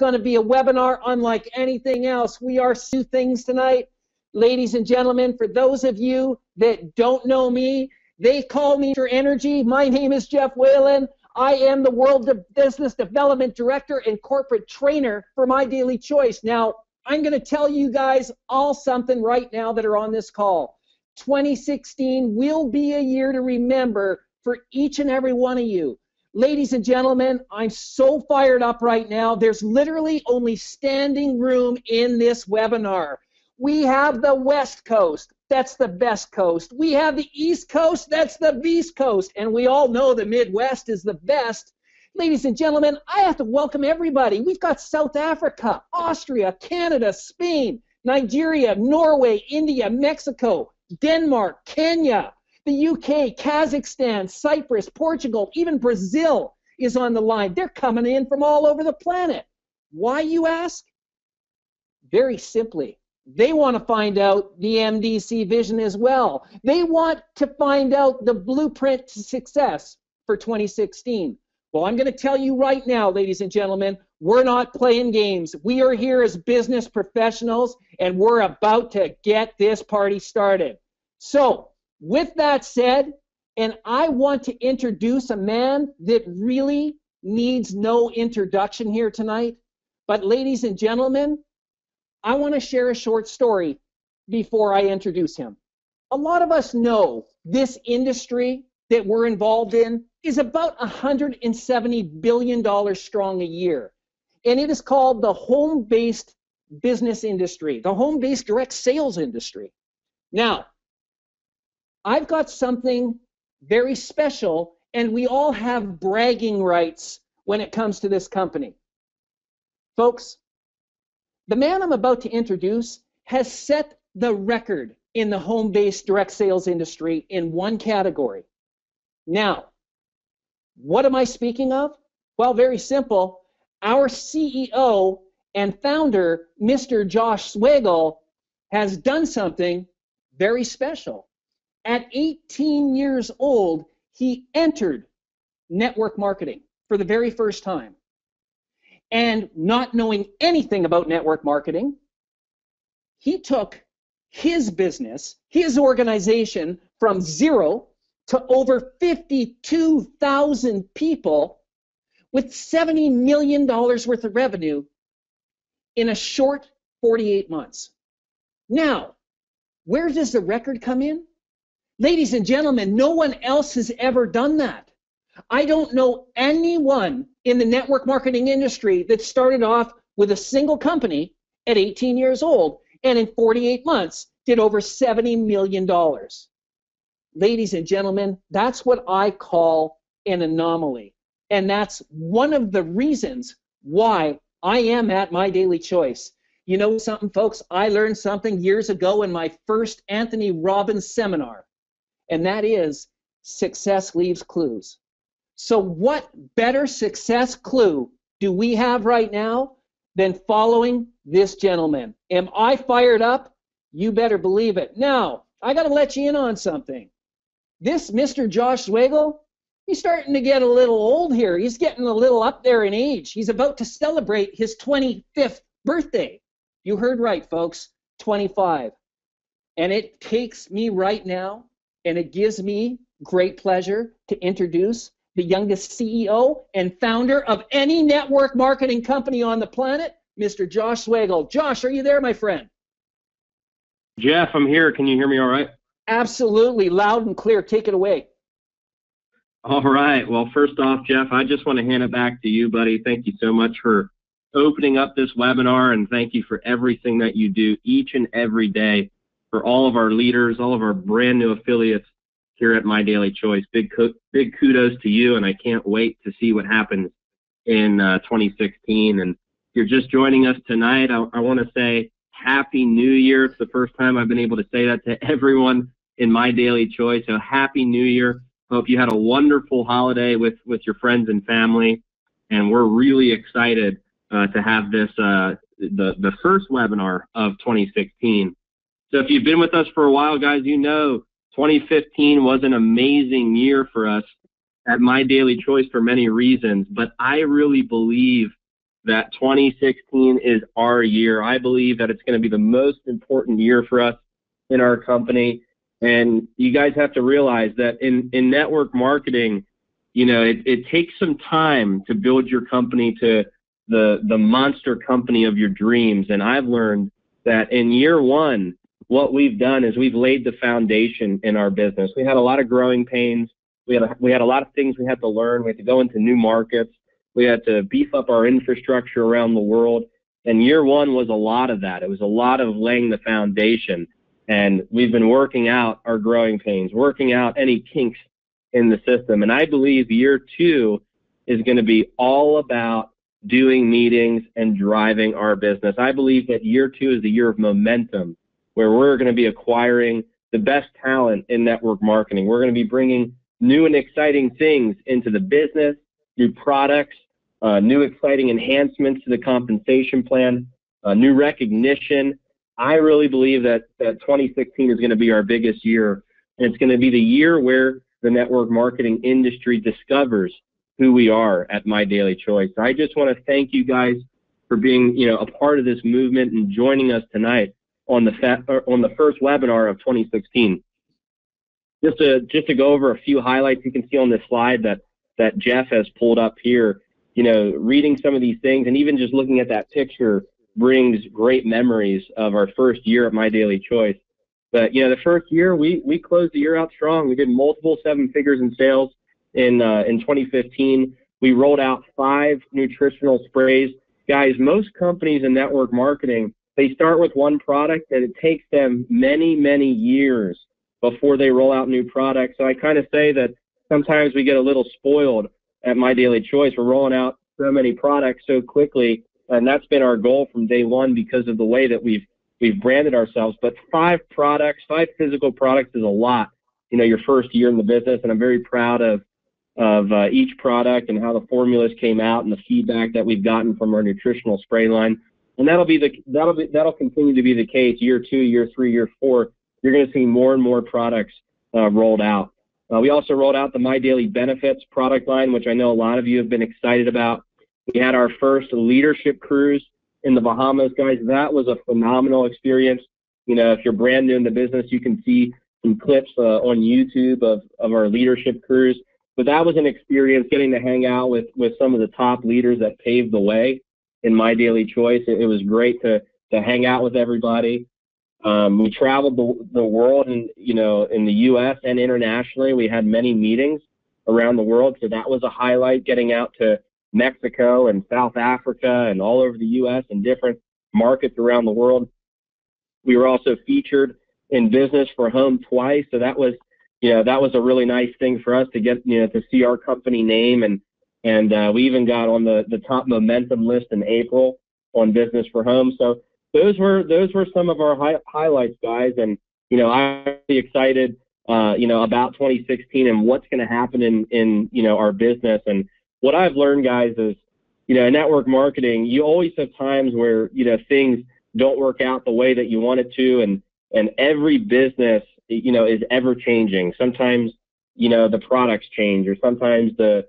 going to be a webinar unlike anything else. We are two things tonight. Ladies and gentlemen, for those of you that don't know me, they call me Mr. Energy. My name is Jeff Whalen. I am the World Business Development Director and Corporate Trainer for My Daily Choice. Now, I'm going to tell you guys all something right now that are on this call. 2016 will be a year to remember for each and every one of you. Ladies and gentlemen, I'm so fired up right now. There's literally only standing room in this webinar. We have the West Coast. That's the best coast. We have the East Coast. That's the Beast Coast. And we all know the Midwest is the best. Ladies and gentlemen, I have to welcome everybody. We've got South Africa, Austria, Canada, Spain, Nigeria, Norway, India, Mexico, Denmark, Kenya, the UK, Kazakhstan, Cyprus, Portugal, even Brazil is on the line. They're coming in from all over the planet. Why, you ask? Very simply. They want to find out the MDC vision as well. They want to find out the blueprint to success for 2016. Well, I'm going to tell you right now, ladies and gentlemen, we're not playing games. We are here as business professionals, and we're about to get this party started. So, with that said, and I want to introduce a man that really needs no introduction here tonight, but ladies and gentlemen, I want to share a short story before I introduce him. A lot of us know this industry that we're involved in is about $170 billion strong a year. And it is called the home-based business industry, the home-based direct sales industry. Now, I've got something very special, and we all have bragging rights when it comes to this company. Folks, the man I'm about to introduce has set the record in the home-based direct sales industry in one category. Now, what am I speaking of? Well, very simple. Our CEO and founder, Mr. Josh Swagel, has done something very special. At 18 years old, he entered network marketing for the very first time. And not knowing anything about network marketing, he took his business, his organization, from zero to over 52,000 people with $70 million worth of revenue in a short 48 months. Now, where does the record come in? Ladies and gentlemen, no one else has ever done that. I don't know anyone in the network marketing industry that started off with a single company at 18 years old and in 48 months did over $70 million. Ladies and gentlemen, that's what I call an anomaly. And that's one of the reasons why I am at My Daily Choice. You know something, folks? I learned something years ago in my first Anthony Robbins seminar, and that is success leaves clues. So what better success clue do we have right now than following this gentleman? Am I fired up? You better believe it. Now, I got to let you in on something. This Mr. Josh Swagel, he's starting to get a little old here. He's getting a little up there in age. He's about to celebrate his 25th birthday. You heard right, folks, 25. And it takes me right now, and it gives me great pleasure to introduce the youngest CEO and founder of any network marketing company on the planet, Mr. Josh Swagel. Josh, are you there, my friend? Jeff, I'm here. Can you hear me all right? Absolutely. Loud and clear. Take it away. All right. Well, first off, Jeff, I just want to hand it back to you, buddy. Thank you so much for opening up this webinar, and thank you for everything that you do each and every day for all of our leaders, all of our brand new affiliates here at My Daily Choice. Big kudos to you, and I can't wait to see what happens in 2016. And if you're just joining us tonight, I want to say Happy New Year. It's the first time I've been able to say that to everyone in My Daily Choice. So Happy New Year. Hope you had a wonderful holiday with your friends and family. And we're really excited to have this, the first webinar of 2016. So if you've been with us for a while, guys, you know 2015 was an amazing year for us at My Daily Choice for many reasons. But I really believe that 2016 is our year. I believe that it's going to be the most important year for us in our company. And you guys have to realize that in network marketing, you know, it takes some time to build your company to the monster company of your dreams. And I've learned that in year one, what we've done is we've laid the foundation in our business. We had a lot of growing pains. We had a lot of things we had to learn. We had to go into new markets. We had to beef up our infrastructure around the world. And year one was a lot of that. It was a lot of laying the foundation. And we've been working out our growing pains, working out any kinks in the system. And I believe year two is going to be all about doing meetings and driving our business. I believe that year two is the year of momentum, where we're going to be acquiring the best talent in network marketing. We're going to be bringing new and exciting things into the business, new products, new exciting enhancements to the compensation plan, new recognition. I really believe that 2016 is going to be our biggest year, and it's going to be the year where the network marketing industry discovers who we are at My Daily Choice. I just want to thank you guys for being, you know, a part of this movement and joining us tonight on the first webinar of 2016. Just to go over a few highlights you can see on this slide that Jeff has pulled up here. You know, reading some of these things and even just looking at that picture brings great memories of our first year at My Daily Choice. But, you know, the first year, we closed the year out strong. We did multiple seven figures in sales in 2015. We rolled out 5 nutritional sprays. Guys, most companies in network marketing, they start with one product and it takes them many, many years before they roll out new products. So I kind of say that sometimes we get a little spoiled at My Daily Choice. We're rolling out so many products so quickly, and that's been our goal from day one because of the way that we've branded ourselves. But 5 physical products is a lot, you know, your first year in the business, and I'm very proud of each product and how the formulas came out and the feedback that we've gotten from our nutritional spray line. And that'll continue to be the case year 2, year 3, year 4. You're going to see more and more products rolled out. We also rolled out the My Daily Benefits product line, which I know a lot of you have been excited about. We had our first leadership cruise in the Bahamas, guys. That was a phenomenal experience. You know, if you're brand new in the business, you can see some clips on YouTube of our leadership cruise. But that was an experience, getting to hang out with some of the top leaders that paved the way in My Daily Choice. It was great to hang out with everybody. We traveled the world, and you know, in the U.S. and internationally. We had many meetings around the world, so that was a highlight, getting out to Mexico and South Africa and all over the U.S. and different markets around the world. We were also featured in Business for Home twice, so that was a really nice thing for us to get, you know, to see our company name, and we even got on the top momentum list in April on Business for Home. So those were some of our highlights, guys. And, you know, I'm really excited, you know, about 2016 and what's going to happen in, you know, our business. And what I've learned, guys, is, you know, in network marketing, you always have times where, you know, things don't work out the way that you want it to. And every business, you know, is ever changing. Sometimes, you know, the products change, or sometimes the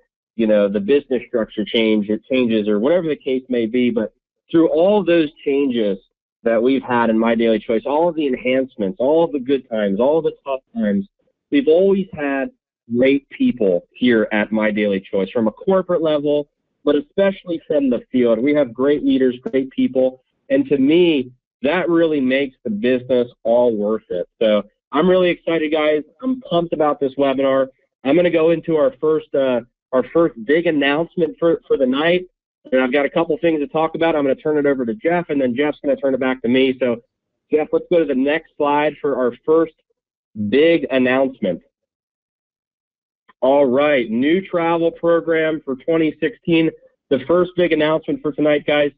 business structure changes, or whatever the case may be. But through all those changes that we've had in My Daily Choice, all of the enhancements, all of the good times, all of the tough times, we've always had great people here at My Daily Choice, from a corporate level, but especially from the field. We have great leaders, great people, and to me, that really makes the business all worth it. So I'm really excited, guys. I'm pumped about this webinar. I'm going to go into our first big announcement for the night. And I've got a couple things to talk about. I'm going to turn it over to Jeff, and then Jeff's going to turn it back to me. So, Jeff, let's go to the next slide for our first big announcement. All right, new travel program for 2016. The first big announcement for tonight, guys.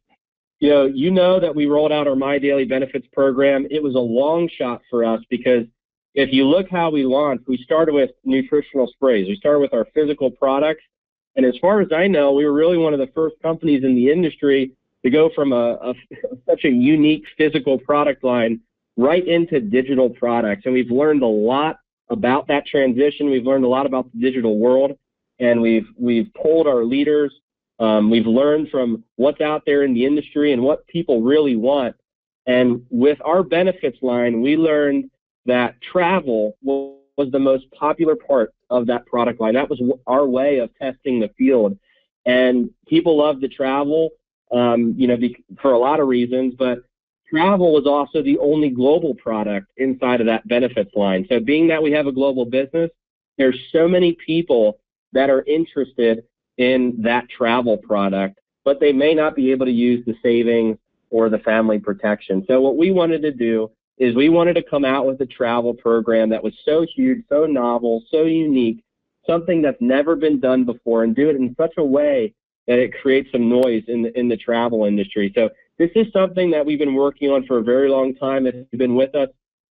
You know that we rolled out our My Daily Benefits program. It was a long shot for us because if you look how we launched, we started with nutritional sprays. We started with our physical products. And as far as I know, we were really one of the first companies in the industry to go from such a unique physical product line right into digital products. And we've learned a lot about that transition. We've learned a lot about the digital world, and we've polled our leaders We've learned from what's out there in the industry and what people really want. And with our benefits line, we learned that travel was the most popular part of that product line. That was our way of testing the field. And people love to travel, for a lot of reasons, but travel was also the only global product inside of that benefits line. So being that we have a global business, there's so many people that are interested in that travel product, but they may not be able to use the savings or the family protection. So what we wanted to do is we wanted to come out with a travel program that was so huge, so novel, so unique, something that's never been done before, and do it in such a way that it creates some noise in the travel industry. So this is something that we've been working on for a very long time. If you've been with us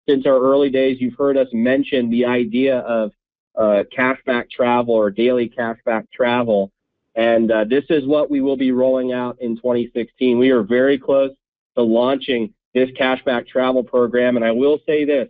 since our early days, you've heard us mention the idea of cashback travel or daily cashback travel. And this is what we will be rolling out in 2016. We are very close to launching this cashback travel program. And I will say this,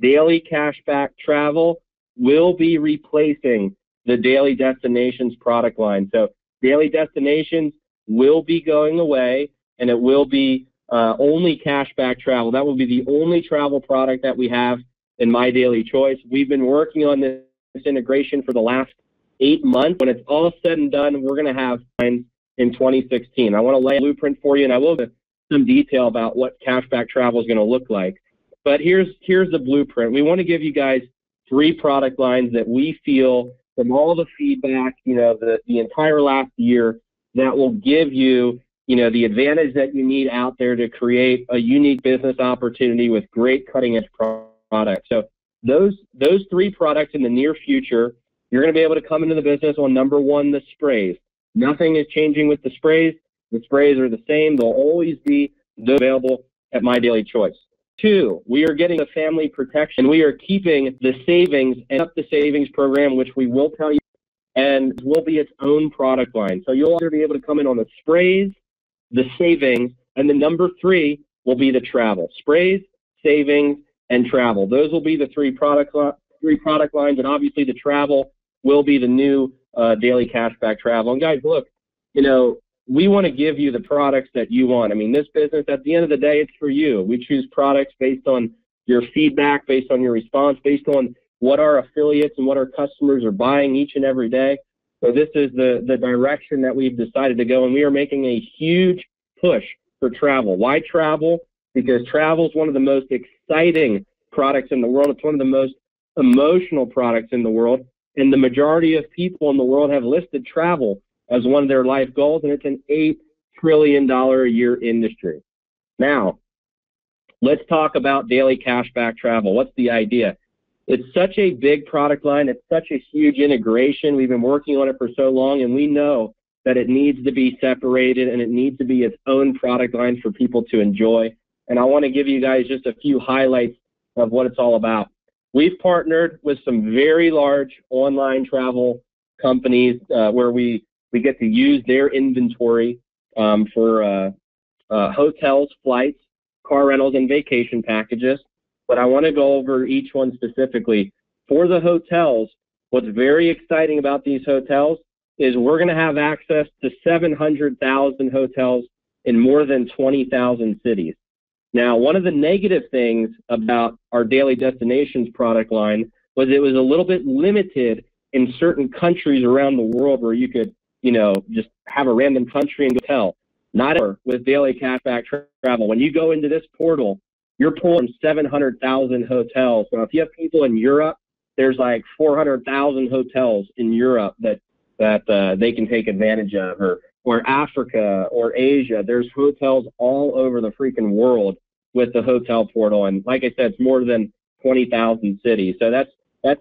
daily cashback travel will be replacing the daily destinations product line. So daily destinations will be going away, and it will be only cashback travel. That will be the only travel product that we have in My Daily Choice. We've been working on this integration for the last 8 months. When it's all said and done, we're going to have in 2016. I want to lay a blueprint for you, and I will give some detail about what cashback travel is going to look like. But here's the blueprint. We want to give you guys 3 product lines that we feel, from all the feedback, the entire last year, that will give you, the advantage that you need out there to create a unique business opportunity with great cutting-edge products. So those 3 products in the near future, you're going to be able to come into the business on number 1, the sprays. Nothing is changing with the sprays. The sprays are the same. They'll always be available at My Daily Choice. 2, we are getting the family protection. We are keeping the savings and up the savings program, which we will tell you, and will be its own product line. So you'll be able to come in on the sprays, the savings, and the number 3 will be the travel. Sprays, savings, and travel. Those will be the 3 product lines, and obviously the travel will be the new daily cashback travel. And guys, look, we want to give you the products that you want. I mean, this business, at the end of the day, it's for you. We choose products based on your feedback, based on your response, based on what our affiliates and what our customers are buying each and every day. So this is the direction that we've decided to go, and we are making a huge push for travel. Why travel? Because travel is one of the most exciting products in the world. It's one of the most emotional products in the world, and the majority of people in the world have listed travel as one of their life goals, and it's an $8 trillion a year industry. Now, let's talk about daily cashback travel. What's the idea? It's such a big product line. It's such a huge integration. We've been working on it for so long, and we know that it needs to be separated, and it needs to be its own product line for people to enjoy. And I want to give you guys just a few highlights of what it's all about. We've partnered with some very large online travel companies where we get to use their inventory for hotels, flights, car rentals, and vacation packages. But I want to go over each one specifically. For the hotels, what's very exciting about these hotels is we're going to have access to 700,000 hotels in more than 20,000 cities. Now, one of the negative things about our daily destinations product line was it was a little bit limited in certain countries around the world where you could, just have a random country and hotel. Not ever with daily cashback travel. When you go into this portal, you're pulling 700,000 hotels. So if you have people in Europe, there's like 400,000 hotels in Europe that they can take advantage of, or Africa or Asia. There's hotels all over the freaking world with the hotel portal. And like I said, it's more than 20,000 cities. So that's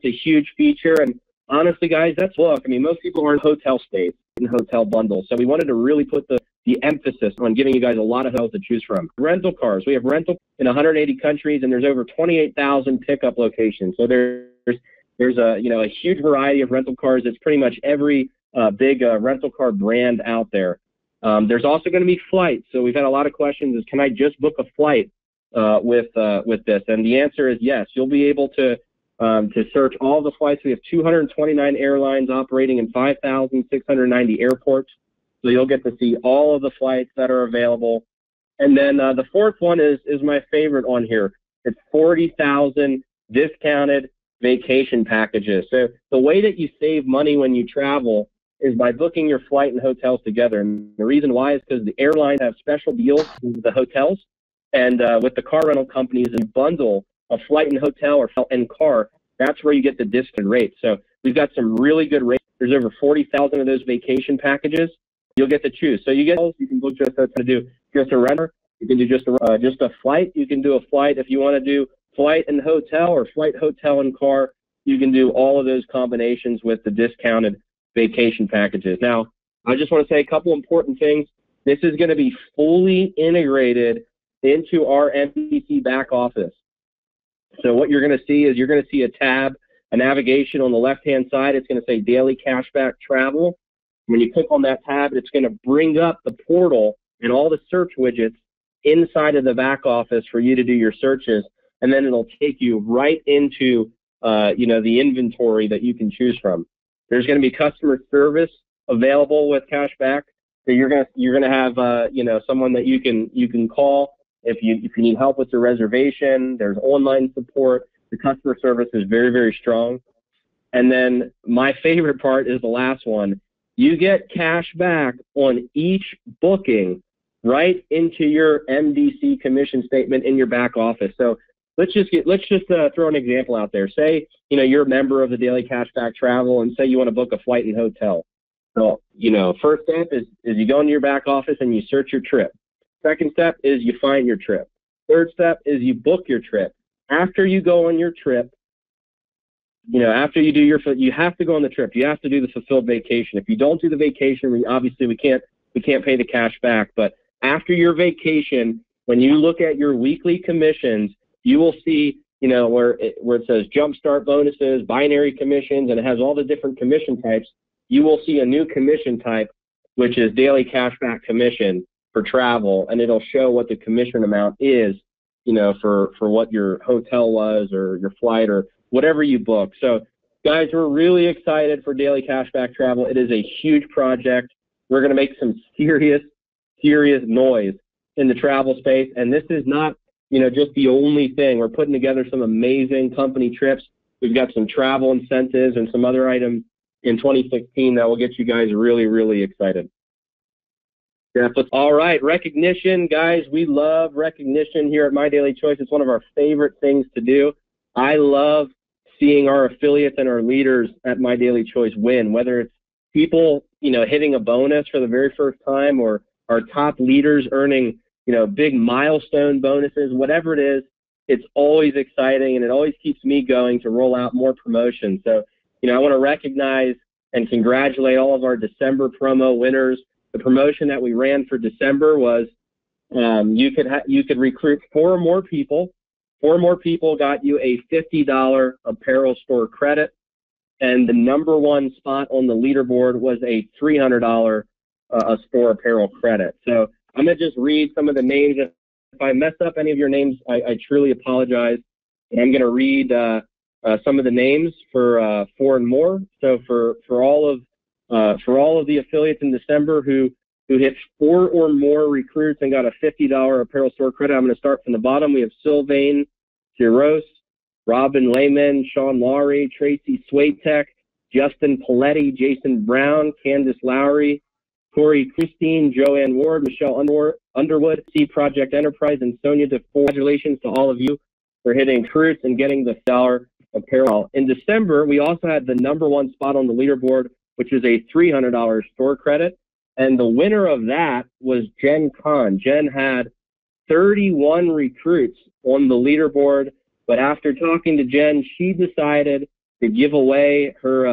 a huge feature. And honestly, guys, most people are in hotel stays, in hotel bundles. So we wanted to really put the emphasis on giving you guys a lot of hotels to choose from. Rental cars. We have rental in 180 countries, and there's over 28,000 pickup locations. So there's a huge variety of rental cars. It's pretty much every big rental car brand out there. There's also going to be flights. So we've had a lot of questions is, can I just book a flight with this? And the answer is yes. You'll be able to search all the flights. We have 229 airlines operating in 5,690 airports. So you'll get to see all of the flights that are available. And then the fourth one is my favorite on here. It's 40,000 discounted vacation packages. So the way that you save money when you travel is by booking your flight and hotels together. And the reason why is because the airlines have special deals with the hotels and with the car rental companies, and bundle a flight and hotel and car. That's where you get the discounted rate. So we've got some really good rates. There's over 40,000 of those vacation packages. You'll get to choose. So you can book just a renter. You can do just a flight. You can do a flight if you want to do flight and hotel, or flight, hotel, and car. You can do all of those combinations with the discounted vacation packages. Now, I just want to say a couple important things. This is going to be fully integrated into our MDC back office. So what you're going to see is you're going to see a tab, a navigation on the left-hand side. It's going to say Daily Cashback Travel. When you click on that tab, it's going to bring up the portal and all the search widgets inside of the back office for you to do your searches, and then it'll take you right into the inventory that you can choose from. There's going to be customer service available with cashback. So you're gonna have someone that you can call if you need help with your reservation. There's online support. The customer service is very, very strong. And then my favorite part is the last one. You get cash back on each booking right into your MDC commission statement in your back office. So let's just throw an example out there. Say, you're a member of the Daily Cashback Travel, and say you want to book a flight and hotel. So, first step is you go into your back office and you search your trip. Second step is you find your trip. Third step is you book your trip. After you go on your trip, after you do you have to go on the trip. You have to do the fulfilled vacation. If you don't do the vacation, we can't pay the cash back. But after your vacation, when you look at your weekly commissions, you will see, where it says jumpstart bonuses, binary commissions, and it has all the different commission types. You will see a new commission type, which is Daily Cashback Commission for travel, and it'll show what the commission amount is, for what your hotel was or your flight or whatever you book. So, guys, we're really excited for Daily Cashback Travel. It is a huge project. We're going to make some serious noise in the travel space, and this is not, just the only thing. We're putting together some amazing company trips. We've got some travel incentives and some other items in 2016 that will get you guys really, really excited. Yeah, all right, recognition, guys. We love recognition here at My Daily Choice. It's one of our favorite things to do. I love seeing our affiliates and our leaders at My Daily Choice win, whether it's people, hitting a bonus for the very first time, or our top leaders earning, big milestone bonuses, whatever it is. It's always exciting, and it always keeps me going to roll out more promotions. So, I want to recognize and congratulate all of our December promo winners. The promotion that we ran for December was you could recruit 4 more people. 4 more people got you a $50 apparel store credit, and the number one spot on the leaderboard was a $300 store apparel credit. So I'm going to just read some of the names. If I mess up any of your names, I truly apologize. And I'm going to read some of the names for 4 and more. So for all of the affiliates in December who hit 4 or more recruits and got a $50 apparel store credit, I'm going to start from the bottom. We have Sylvain Tiros, Robin Lehman, Sean Lowry, Tracy Swatek, Justin Paletti, Jason Brown, Candace Lowry, Corey Christine, Joanne Ward, Michelle Underwood, C Project Enterprise, and Sonia DeFore. Congratulations to all of you for hitting recruits and getting the $50 apparel. In December, we also had the number one spot on the leaderboard, which is a $300 store credit. And the winner of that was Jen Kahn. Jen had 31 recruits on the leaderboard, but after talking to Jen, she decided to give away her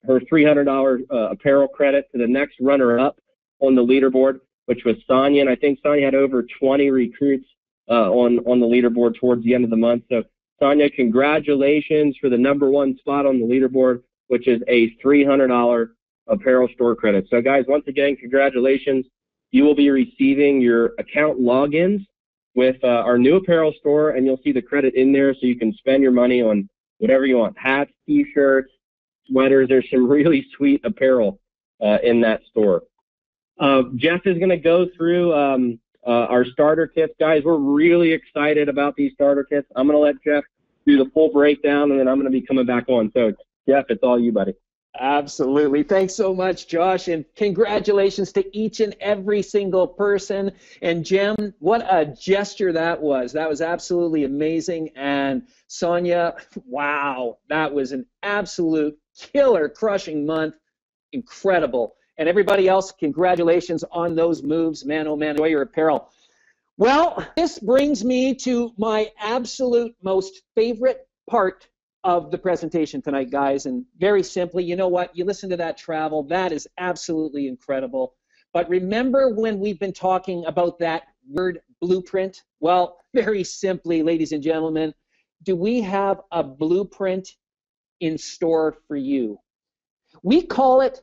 $300 apparel credit to the next runner-up on the leaderboard, which was Sonia. And I think Sonia had over 20 recruits on the leaderboard towards the end of the month. So, Sonia, congratulations for the number one spot on the leaderboard, which is a $300 apparel store credit. So, guys, once again, congratulations. You will be receiving your account logins with our new apparel store, and you'll see the credit in there so you can spend your money on whatever you want, hats, T-shirts, sweaters. There's some really sweet apparel in that store. Jeff is going to go through our starter kits. Guys, we're really excited about these starter kits. I'm going to let Jeff do the full breakdown, and then I'm going to be coming back on. So, Jeff, it's all you, buddy. Absolutely. Thanks so much, Josh, and congratulations to each and every single person. And Jim, what a gesture that was. That was absolutely amazing. And Sonia, wow, that was an absolute killer crushing month. Incredible. And everybody else, congratulations on those moves. Man, oh man, enjoy your apparel. Well, this brings me to my absolute most favorite part of the presentation tonight, guys. And very simply, you know what? You listen to that travel. That is absolutely incredible. But remember when we've been talking about that word blueprint? Well, very simply, ladies and gentlemen, do we have a blueprint in store for you? We call it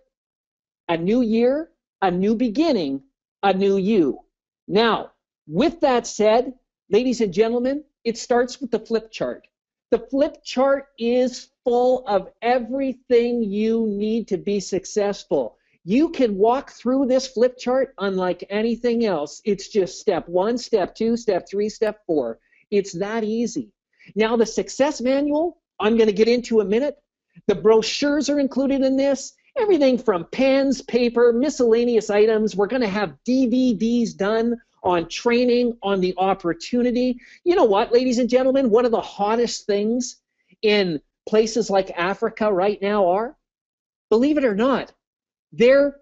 a new year, a new beginning, a new you. Now, with that said, ladies and gentlemen, it starts with the flip chart. The flip chart is full of everything you need to be successful. You can walk through this flip chart unlike anything else. It's just step 1, step 2, step 3, step 4. It's that easy. Now, the success manual, I'm going to get into a minute. The brochures are included in this. Everything from pens, paper, miscellaneous items. We're going to have DVDs done on training, on the opportunity. You know what, ladies and gentlemen, one of the hottest things in places like Africa right now are, believe it or not, they're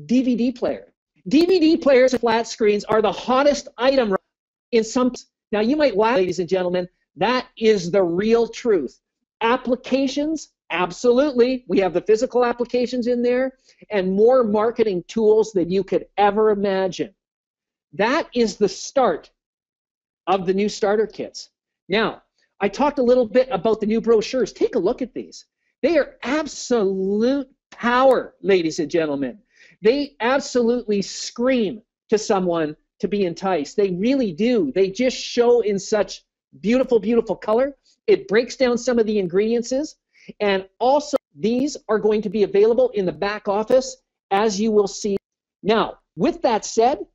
DVD players. DVD players and flat screens are the hottest item in some. Now you might laugh, ladies and gentlemen, that is the real truth. Applications, absolutely. We have the physical applications in there and more marketing tools than you could ever imagine. That is the start of the new starter kits. Now, I talked a little bit about the new brochures. Take a look at these. They are absolute power, ladies and gentlemen. They absolutely scream to someone to be enticed. They really do. They just show in such beautiful, beautiful color. It breaks down some of the ingredients. And also, these are going to be available in the back office, as you will see. Now, with that said,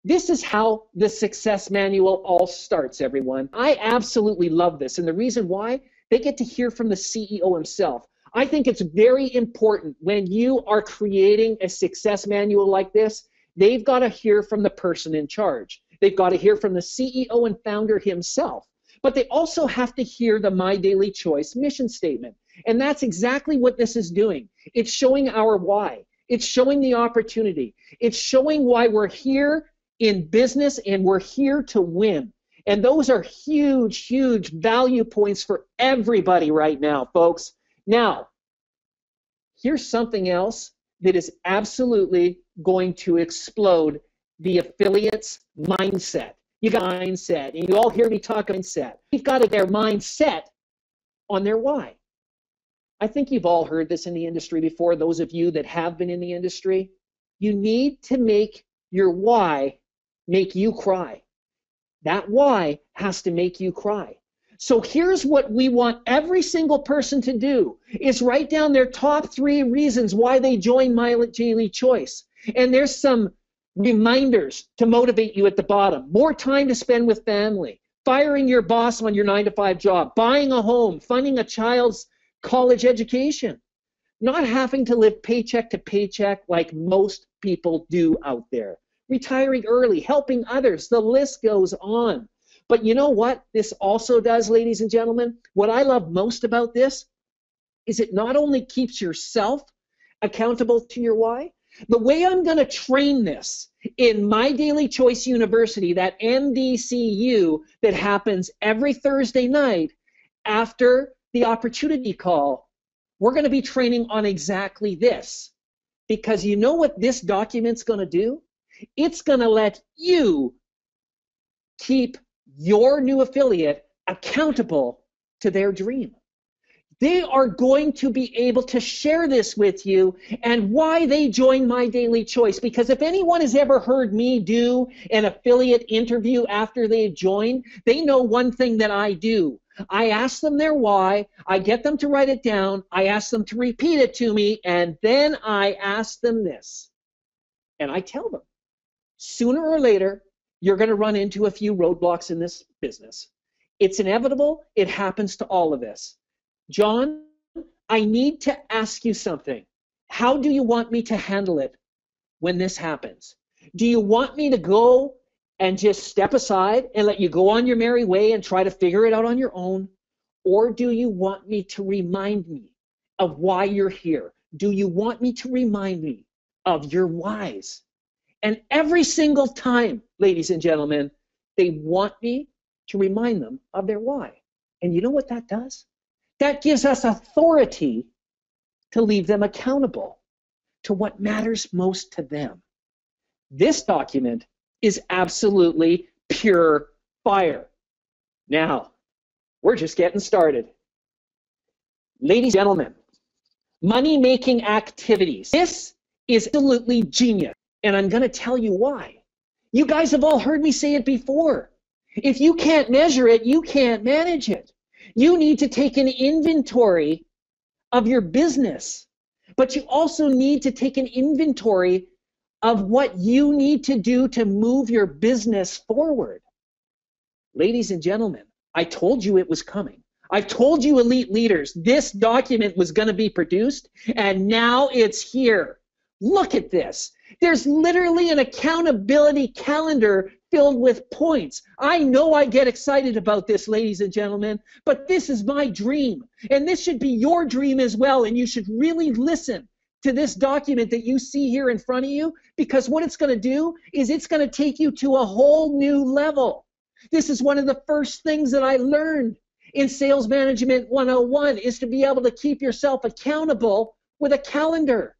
this is how the success manual all starts, everyone. I absolutely love this. And the reason why, they get to hear from the CEO himself. I think it's very important when you are creating a success manual like this, they've got to hear from the person in charge. They've got to hear from the CEO and founder himself. But they also have to hear the My Daily Choice mission statement. And that's exactly what this is doing. It's showing our why. It's showing the opportunity. It's showing why we're here in business and we're here to win. And those are huge, huge value points for everybody right now, folks. Now, here's something else that is absolutely going to explode the affiliates' mindset. You got mindset, and you all hear me talk mindset. You've got their mindset on their why. I think you've all heard this in the industry before, those of you that have been in the industry. You need to make your why make you cry. That why has to make you cry. So here's what we want every single person to do is write down their top 3 reasons why they join My Daily Choice. And there's some reminders to motivate you at the bottom. More time to spend with family, firing your boss on your 9-to-5 job, buying a home, funding a child's college education, not having to live paycheck to paycheck like most people do out there. Retiring early, helping others, the list goes on. But you know what this also does, ladies and gentlemen? What I love most about this is it not only keeps yourself accountable to your why, the way I'm going to train this in My Daily Choice University, that MDCU that happens every Thursday night after the opportunity call, we're going to be training on exactly this. Because you know what this document's going to do? It's going to let you keep your new affiliate accountable to their dream. They are going to be able to share this with you and why they joined My Daily Choice. Because if anyone has ever heard me do an affiliate interview after they've joined, they know one thing that I do. I ask them their why, I get them to write it down, I ask them to repeat it to me, and then I ask them this. And I tell them, sooner or later, you're going to run into a few roadblocks in this business. It's inevitable. It happens to all of us. John, I need to ask you something. How do you want me to handle it when this happens? Do you want me to go and just step aside and let you go on your merry way and try to figure it out on your own? Or do you want me to remind me of why you're here? Do you want me to remind me of your whys? And every single time, ladies and gentlemen, they want me to remind them of their why. And you know what that does? That gives us authority to leave them accountable to what matters most to them. This document is absolutely pure fire. Now, we're just getting started. Ladies and gentlemen, money-making activities. This is absolutely genius, and I'm going to tell you why. You guys have all heard me say it before. If you can't measure it, you can't manage it. You need to take an inventory of your business, but you also need to take an inventory of what you need to do to move your business forward. Ladies and gentlemen, I told you it was coming. I told you, elite leaders, this document was going to be produced, and now it's here. Look at this. There's literally an accountability calendar filled with points. I know I get excited about this, ladies and gentlemen, but this is my dream, and this should be your dream as well, and you should really listen to this document that you see here in front of you, because what it's going to do is it's going to take you to a whole new level. This is one of the first things that I learned in Sales Management 101 is to be able to keep yourself accountable with a calendar.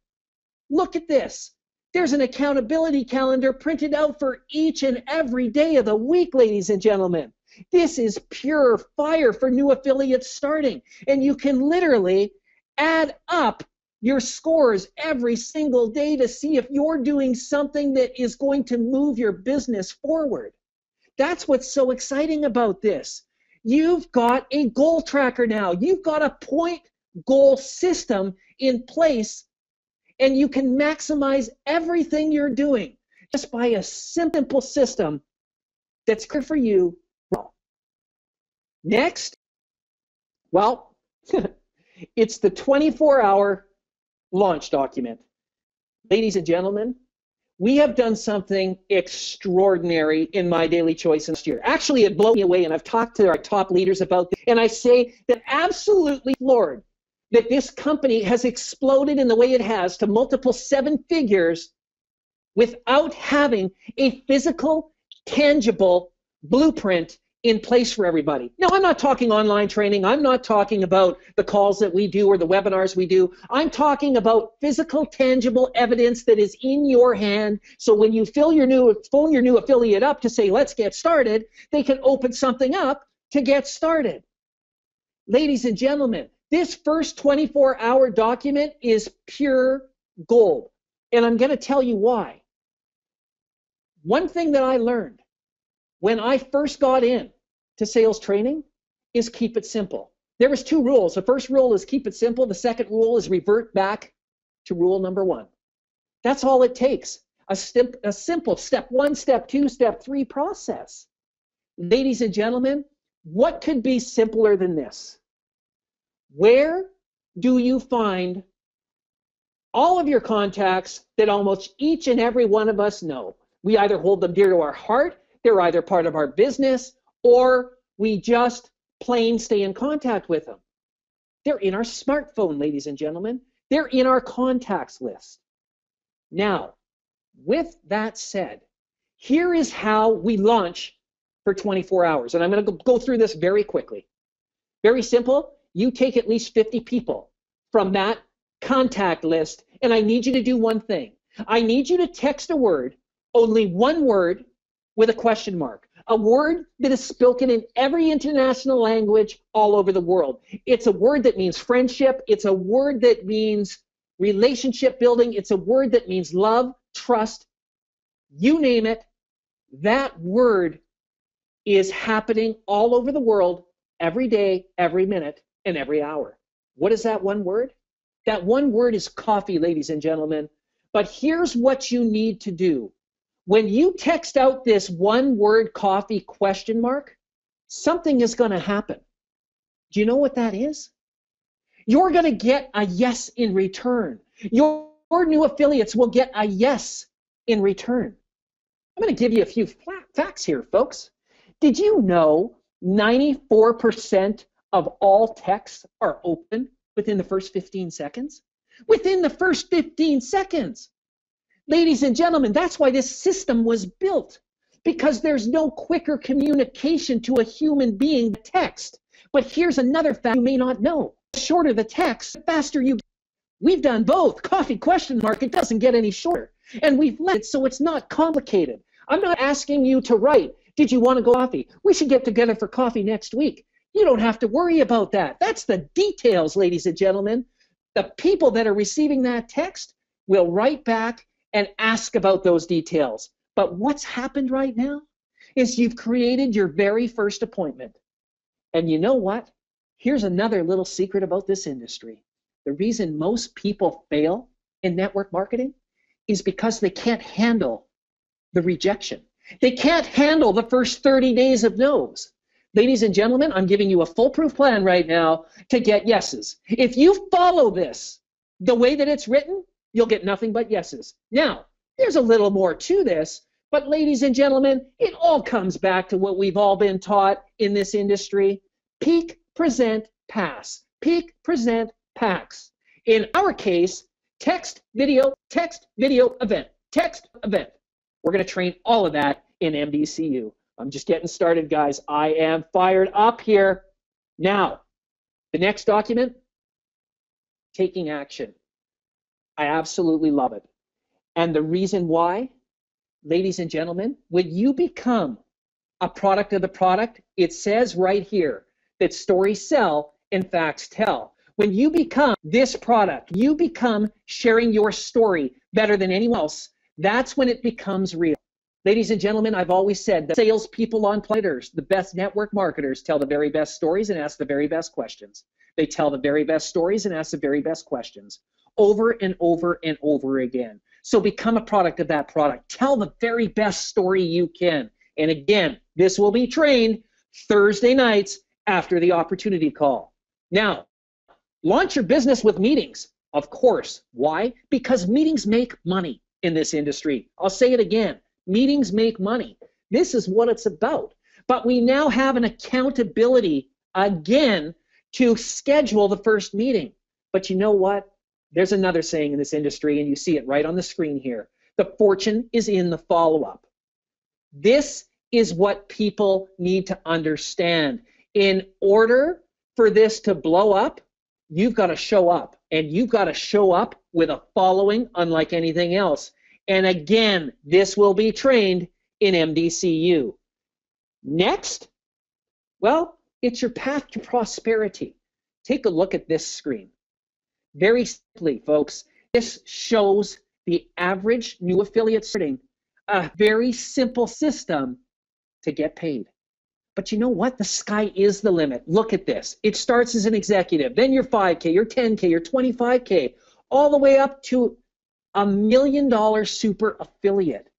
Look at this. There's an accountability calendar printed out for each and every day of the week, ladies and gentlemen. This is pure fire for new affiliates starting. And you can literally add up your scores every single day to see if you're doing something that is going to move your business forward. That's what's so exciting about this. You've got a goal tracker now. You've got a point goal system in place, and you can maximize everything you're doing just by a simple system that's good for you. Next, well, it's the 24-hour launch document. Ladies and gentlemen, we have done something extraordinary in My Daily Choice last year. Actually, it blew me away, and I've talked to our top leaders about this, and I say that absolutely floored that this company has exploded in the way it has to multiple 7 figures without having a physical, tangible blueprint in place for everybody. Now, I'm not talking online training. I'm not talking about the calls that we do or the webinars we do. I'm talking about physical, tangible evidence that is in your hand. So when you phone your new affiliate up to say, let's get started, they can open something up to get started. Ladies and gentlemen, this first 24-hour document is pure gold. And I'm going to tell you why. One thing that I learned when I first got in to sales training is keep it simple. There was 2 rules. The first rule is keep it simple. The second rule is revert back to rule number 1. That's all it takes. A simple step 1, step 2, step 3 process. Ladies and gentlemen, what could be simpler than this? Where do you find all of your contacts that almost each and every one of us know? We either hold them dear to our heart, they're either part of our business, or we just plain stay in contact with them. They're in our smartphone, ladies and gentlemen. They're in our contacts list. Now, with that said, here is how we launch for 24 hours. And I'm going to go through this very quickly. Very simple. You take at least 50 people from that contact list, and I need you to do one thing. I need you to text a word, only one word, with a question mark. A word that is spoken in every international language all over the world. It's a word that means friendship. It's a word that means relationship building. It's a word that means love, trust. You name it, that word is happening all over the world every day, every minute, and every hour. What is that one word? That one word is coffee, ladies and gentlemen. But here's what you need to do. When you text out this one-word coffee ? Something is going to happen. Do you know what that is? You're going to get a yes in return. Your new affiliates will get a yes in return. I'm going to give you a few facts here, folks. Did you know 94% of all texts are open within the first 15 seconds? Within the first 15 seconds. Ladies and gentlemen, that's why this system was built, because there's no quicker communication to a human being than text. But here's another fact you may not know. The shorter the text, the faster you get. We've done both. Coffee ? It doesn't get any shorter. And we've let it so it's not complicated. I'm not asking you to write, did you want to go coffee? We should get together for coffee next week. You don't have to worry about that. That's the details, ladies and gentlemen. The people that are receiving that text will write back and ask about those details. But what's happened right now is you've created your very first appointment. And you know what? Here's another little secret about this industry. The reason most people fail in network marketing is because they can't handle the rejection. They can't handle the first 30 days of no's. Ladies and gentlemen, I'm giving you a foolproof plan right now to get yeses. If you follow this the way that it's written, you'll get nothing but yeses. Now, there's a little more to this, but ladies and gentlemen, it all comes back to what we've all been taught in this industry. Peak, present, pass. Peak, present, pass. In our case, text, video, event, text, event. We're going to train all of that in MDCU. I'm just getting started, guys. I am fired up here. Now, the next document, taking action. I absolutely love it. And the reason why, ladies and gentlemen, when you become a product of the product, it says right here that stories sell and facts tell. When you become this product, you become sharing your story better than anyone else. That's when it becomes real. Ladies and gentlemen, I've always said that salespeople on planeters, the best network marketers, tell the very best stories and ask the very best questions. They tell the very best stories and ask the very best questions over and over and over again. So become a product of that product. Tell the very best story you can. And again, this will be trained Thursday nights after the opportunity call. Now, launch your business with meetings. Of course. Why? Because meetings make money in this industry. I'll say it again. Meetings make money. This is what it's about. But we now have an accountability, again, to schedule the first meeting. But you know what? There's another saying in this industry, and you see it right on the screen here. The fortune is in the follow-up. This is what people need to understand. In order for this to blow up, you've got to show up. And you've got to show up with a following unlike anything else. And again, this will be trained in MDCU. Next, well, it's your path to prosperity. Take a look at this screen. Very simply, folks, this shows the average new affiliate starting a very simple system to get paid. But you know what? The sky is the limit. Look at this. It starts as an executive, then your 5K, your 10K, your 25K, all the way up to $1 million super affiliate.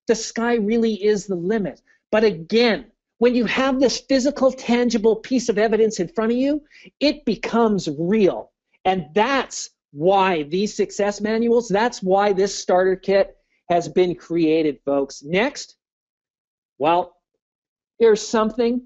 The sky really is the limit. But again, when you have this physical, tangible piece of evidence in front of you, it becomes real. And that's why these success manuals, that's why this starter kit has been created, folks. Next, well, here's something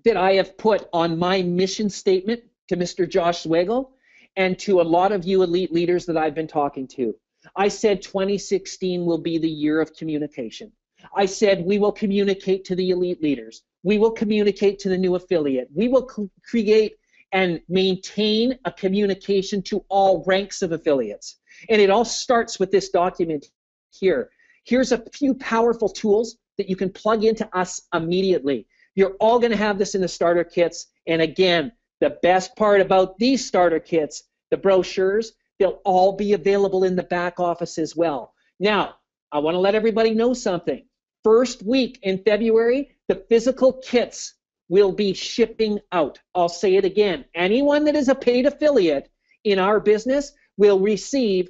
that I have put on my mission statement to Mr. Josh Swagel and to a lot of you elite leaders that I've been talking to. I said 2016 will be the year of communication. I said we will communicate to the elite leaders. We will communicate to the new affiliate. We will create and maintain a communication to all ranks of affiliates. And it all starts with this document here. Here's a few powerful tools that you can plug into us immediately. You're all going to have this in the starter kits. And again, the best part about these starter kits, the brochures, they'll all be available in the back office as well. Now, I want to let everybody know something. First week in February, the physical kits will be shipping out. I'll say it again. Anyone that is a paid affiliate in our business will receive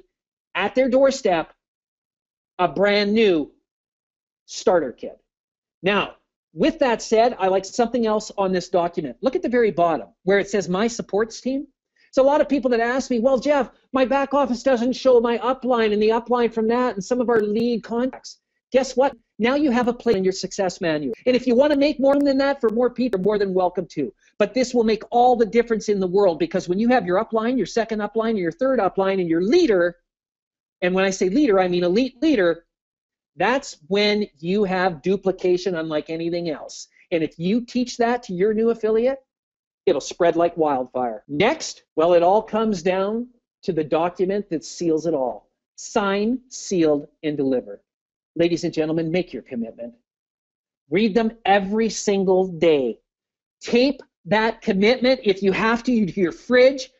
at their doorstep a brand new starter kit. Now, with that said, I like something else on this document. Look at the very bottom where it says my supports team. So a lot of people that ask me, well, Jeff, my back office doesn't show my upline and the upline from that and some of our lead contacts. Guess what? Now you have a place in your success manual. And if you want to make more than that for more people, you're more than welcome to. But this will make all the difference in the world, because when you have your upline, your second upline, and your third upline, and your leader, and when I say leader, I mean elite leader, that's when you have duplication unlike anything else. And if you teach that to your new affiliate, it'll spread like wildfire. Next, well, it all comes down to the document that seals it all. Sign, sealed, and deliver. Ladies and gentlemen, make your commitment. Read them every single day. Tape that commitment, if you have to your fridge,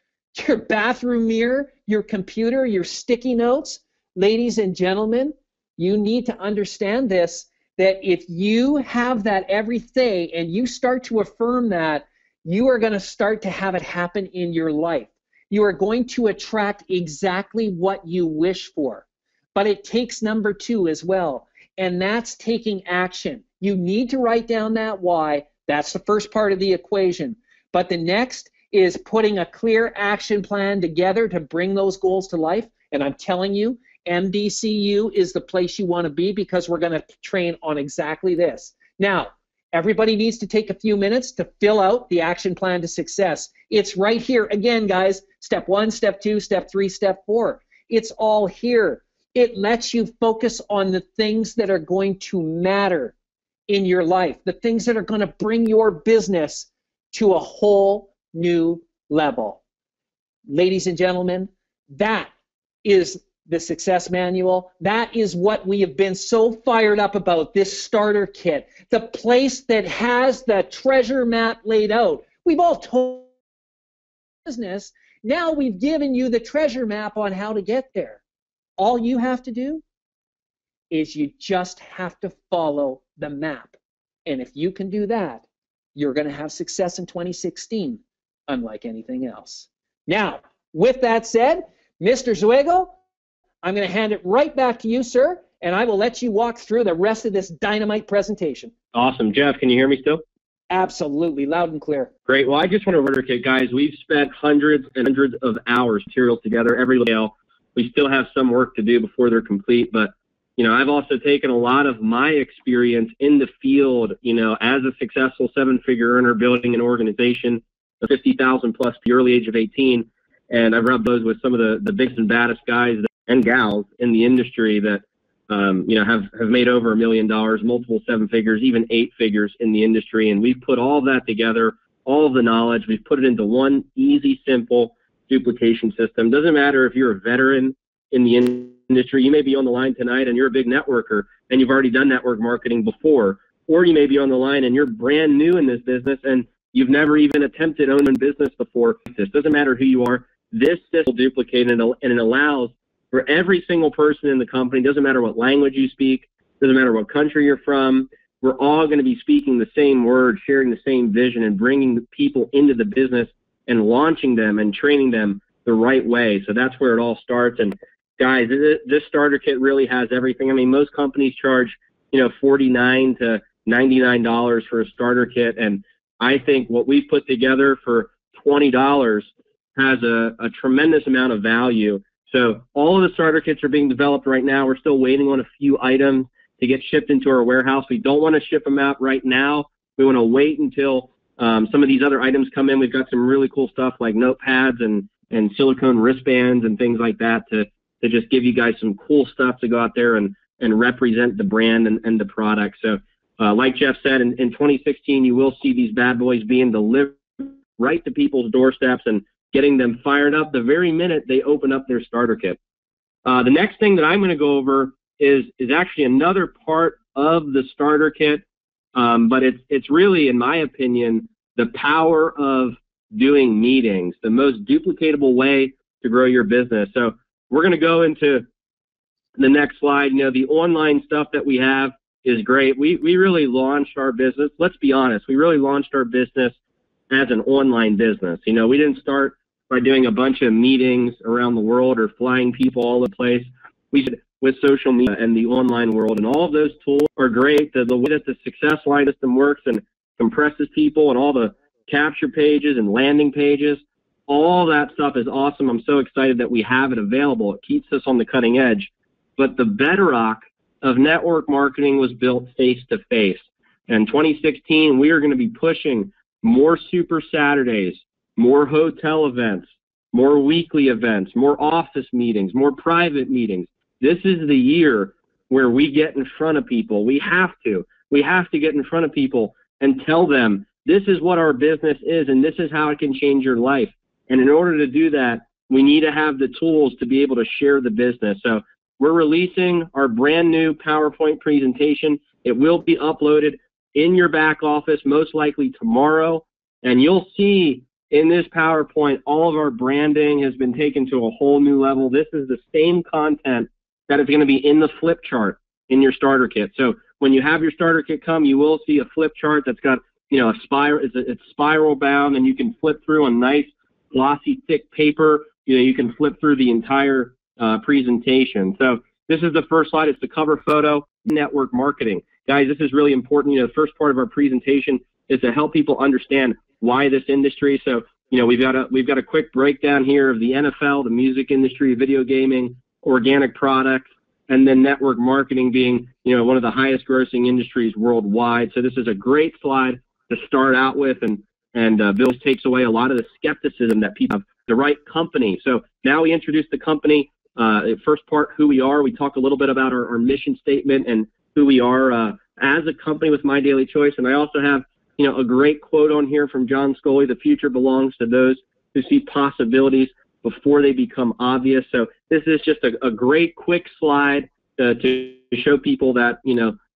your bathroom mirror, your computer, your sticky notes. Ladies and gentlemen, you need to understand this, that if you have that every day and you start to affirm that, you are going to start to have it happen in your life. You are going to attract exactly what you wish for. But it takes number 2 as well, and that's taking action. You need to write down that why. That's the first part of the equation. But the next is putting a clear action plan together to bring those goals to life. And I'm telling you, MDCU is the place you want to be, because we're going to train on exactly this. Now, everybody needs to take a few minutes to fill out the action plan to success. It's right here. Again, guys, step 1, step 2, step 3, step 4. It's all here. It lets you focus on the things that are going to matter in your life, the things that are going to bring your business to a whole new level. Ladies and gentlemen, that is the success manual. That is what we have been so fired up about, this starter kit, the place that has the treasure map laid out. We've all told business. Now we've given you the treasure map on how to get there. All you have to do is you just have to follow the map. And if you can do that, you're going to have success in 2016, unlike anything else. Now, with that said, Mr. Zuego, I'm going to hand it right back to you, sir, and I will let you walk through the rest of this dynamite presentation. Awesome. Jeff, can you hear me still? Absolutely, loud and clear. Great. Well, I just want to reiterate, guys, we've spent hundreds and hundreds of hours materials together every day. We still have some work to do before they're complete, but you know, I've also taken a lot of my experience in the field, you know, as a successful 7-figure earner building an organization of 50,000 plus at the early age of 18, and I've rubbed those with some of the biggest and baddest guys and gals in the industry that you know, have made over $1 million, multiple 7 figures, even 8 figures in the industry, and we've put all that together, all of the knowledge, we've put it into one easy, simple duplication system. Doesn't matter if you're a veteran in the industry. You may be on the line tonight and you're a big networker and you've already done network marketing before, or you may be on the line and you're brand new in this business and you've never even attempted owning business before. This doesn't matter who you are. This system will duplicate, and it allows for every single person in the company. Doesn't matter what language you speak, doesn't matter what country you're from. We're all going to be speaking the same word, sharing the same vision, and bringing people into the business and launching them and training them the right way. So that's where it all starts. And guys, this starter kit really has everything. I mean, most companies charge, you know, $49 to $99 for a starter kit. And I think what we've put together for $20 has a tremendous amount of value. So all of the starter kits are being developed right now. We're still waiting on a few items to get shipped into our warehouse. We don't want to ship them out right now. We want to wait until some of these other items come in. We've got some really cool stuff like notepads and silicone wristbands and things like that to just give you guys some cool stuff to go out there and represent the brand and the product. So like Jeff said, in 2016, you will see these bad boys being delivered right to people's doorsteps and getting them fired up the very minute they open up their starter kit. The next thing that I'm going to go over is actually another part of the starter kit, but it's really, in my opinion, the power of doing meetings, the most duplicatable way to grow your business. So we're going to go into the next slide. You know, the online stuff that we have is great. We really launched our business. Let's be honest. We really launched our business as an online business. You know, we didn't start by doing a bunch of meetings around the world or flying people all over the place. We said, with social media and the online world. And all of those tools are great. The way that the success line system works and compresses people and all the capture pages and landing pages, all that stuff is awesome. I'm so excited that we have it available. It keeps us on the cutting edge. But the bedrock of network marketing was built face-to-face. In 2016, we are going to be pushing more Super Saturdays, more hotel events, more weekly events, more office meetings, more private meetings. This is the year where we get in front of people. We have to get in front of people and tell them this is what our business is and this is how it can change your life. And in order to do that, we need to have the tools to be able to share the business. So we're releasing our brand new PowerPoint presentation. It will be uploaded in your back office, most likely tomorrow. And you'll see in this PowerPoint, all of our branding has been taken to a whole new level. This is the same content that is going to be in the flip chart in your starter kit. So when you have your starter kit come, you will see a flip chart that's got, a spiral, it's spiral bound, and you can flip through on nice glossy thick paper. You can flip through the entire presentation. So this is the first slide. It's the cover photo, network marketing. Guys, this is really important. The first part of our presentation is to help people understand why this industry. So, we've got a quick breakdown here of the NFL, the music industry, video gaming, organic products, and then network marketing being, one of the highest grossing industries worldwide. So this is a great slide to start out with, and Bill takes away a lot of the skepticism that people have. The right company. So now we introduce the company. First part, who we are. We talk a little bit about our mission statement and who we are as a company with My Daily Choice. And I also have, a great quote on here from John Scully: "The future belongs to those who see possibilities before they become obvious." So this is just a great quick slide to show people that,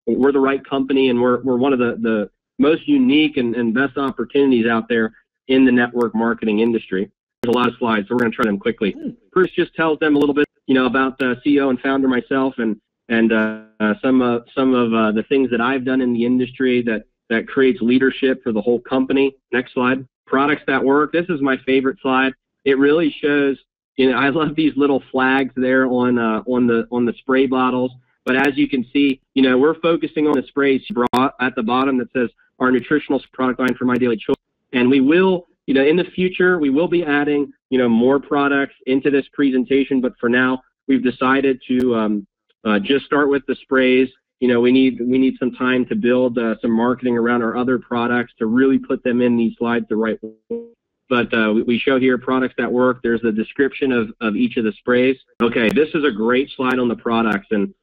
we're the right company and we're one of the most unique and best opportunities out there in the network marketing industry. There's a lot of slides, so we're going to try them quickly. Bruce just tells them a little bit, about the CEO and founder myself and some of the things that I've done in the industry that creates leadership for the whole company. Next slide. Products that work. This is my favorite slide. It really shows, I love these little flags there on the spray bottles. But as you can see, we're focusing on the sprays at the bottom that says our nutritional product line for My Daily Choice. And we will, in the future, we will be adding, more products into this presentation. But for now, we've decided to just start with the sprays. We need some time to build some marketing around our other products to really put them in these slides the right way. But we show here products that work. There's the description of each of the sprays. Okay, this is a great slide on the products, and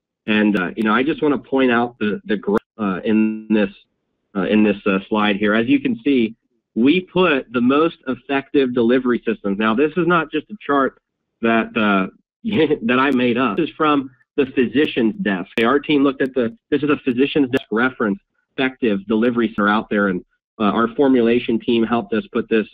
I just want to point out the growth in this slide here. As you can see, we put the most effective delivery systems. Now, this is not just a chart that that I made up. This is from the physician's desk. Our team looked at this is a physician's desk reference, effective delivery are out there, and our formulation team helped us put this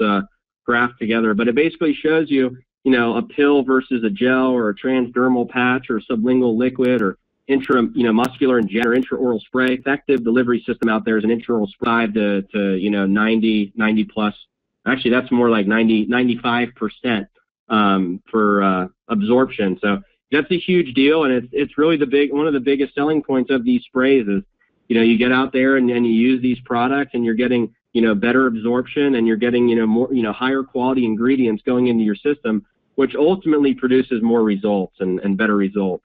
graph together. But it basically shows you, a pill versus a gel or a transdermal patch or sublingual liquid or muscular injection or intraoral spray. Effective delivery system out there is an intraoral spray to 90 plus. Actually, that's more like 95% for absorption. So that's a huge deal, and it's really one of the biggest selling points of these sprays is, you get out there and you use these products and you're getting, better absorption and you're getting, more, higher quality ingredients going into your system, which ultimately produces more results and better results.